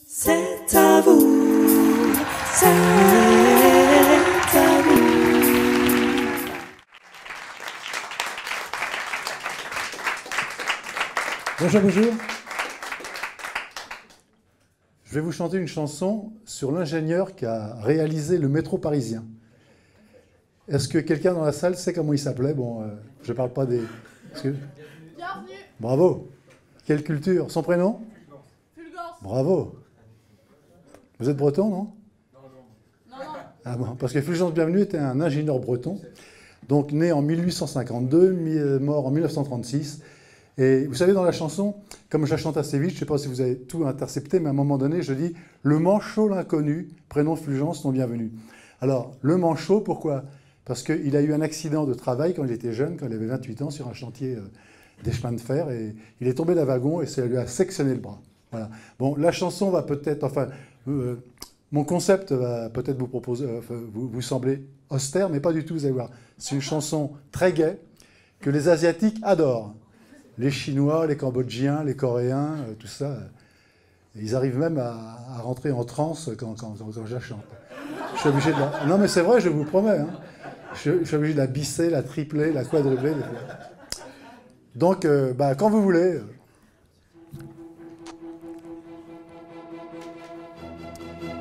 C'est à vous, c'est à vous. Bonjour, bonjour. Je vais vous chanter une chanson sur l'ingénieur qui a réalisé le métro parisien. Est-ce que quelqu'un dans la salle sait comment il s'appelait? Bon, je ne parle pas des... Bienvenue. Bravo. Quelle culture. Son prénom? Fulgence. Bravo. Vous êtes breton, non? Non. Ah bon, parce que Fulgence Bienvenue était un ingénieur breton, donc né en 1852, mort en 1936. Et vous savez, dans la chanson, comme je la chante assez vite, je ne sais pas si vous avez tout intercepté, mais à un moment donné, je dis « Le manchot l'inconnu, prénom Fulgence, nom bienvenu ». Alors, le manchot, pourquoi? Parce qu'il a eu un accident de travail quand il était jeune, quand il avait 28 ans, sur un chantier des chemins de fer, et il est tombé d'un wagon et ça lui a sectionné le bras. Voilà. Bon, la chanson va peut-être, enfin, mon concept va peut-être vous proposer, vous sembler austère, mais pas du tout, vous allez voir. C'est une chanson très gaie que les Asiatiques adorent. Les Chinois, les Cambodgiens, les Coréens, tout ça, ils arrivent même à rentrer en transe quand je la chante. Je suis obligé de la... Non mais c'est vrai, je vous promets. Hein. Je suis obligé de la bisser, la tripler, la quadrupler. Donc, quand vous voulez...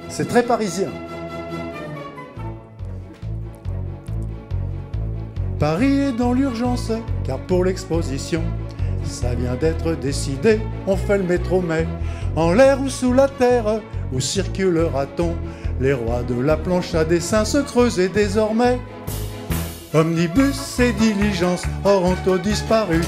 C'est très parisien. Paris est dans l'urgence, car pour l'exposition, ça vient d'être décidé, on fait le métro, mais en l'air ou sous la terre, où circulera-t-on? Les rois de la planche à dessin se creusaient désormais. Omnibus et diligence auront disparu.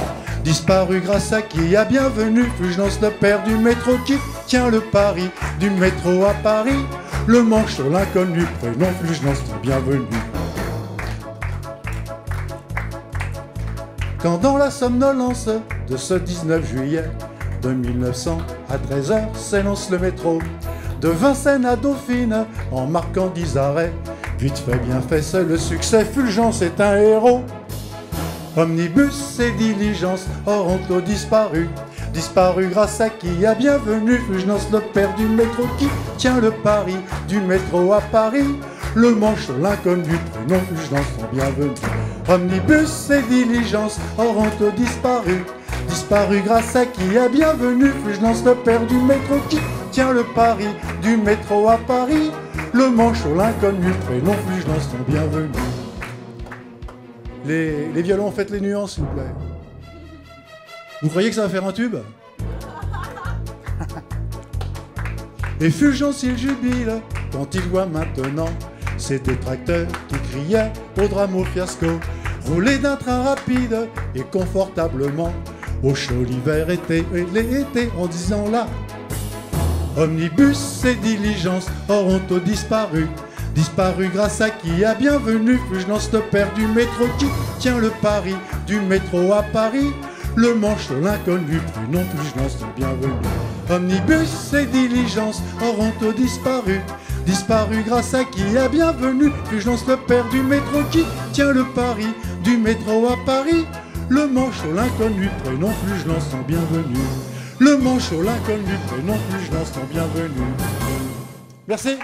Disparu grâce à qui? À bienvenue, Fulgence, le père du métro qui tient le pari du métro à Paris. Le manchot, l'inconnu, prénom Fulgence, bienvenue. Quand dans la somnolence de ce 19 juillet de 1900 à 13h s'élance le métro de Vincennes à Dauphine en marquant 10 arrêts. Vite fait, bien fait, c'est le succès, Fulgence est un héros. Omnibus et diligence auront disparu. Disparu grâce à qui? À bienvenue, Fulgence, le père du métro qui tient le pari du métro à Paris. Le manchot, l'inconnu, prénom Fulgence, bienvenue. Omnibus et diligence auront disparu. Disparu grâce à qui? À bienvenue, Fulgence, le père du métro qui tient le pari du métro à Paris. Le manchot, l'inconnu, prénom Fulgence, bienvenue. Les violons, faites les nuances, s'il vous plaît. Vous croyez que ça va faire un tube? Et Fulgence, il jubile quand il voit maintenant ces détracteurs qui criaient au drame, au fiasco. Rouler d'un train rapide et confortablement au chaud l'hiver, été et l'été, en disant là. Omnibus et diligence auront disparu. Disparu grâce à qui? À bienvenue, Fulgence, le père du métro qui tient le pari du métro à Paris. Le manchot, l'inconnu, prénom Fulgence, bienvenue. Omnibus et diligence auront disparu. Disparu grâce à qui? À bienvenue, Fulgence, le père du métro qui tient le pari du métro à Paris. Le manchot, l'inconnu, prénom Fulgence, bienvenue. Le manchot, l'inconnu, prénom Fulgence, bienvenue. Merci.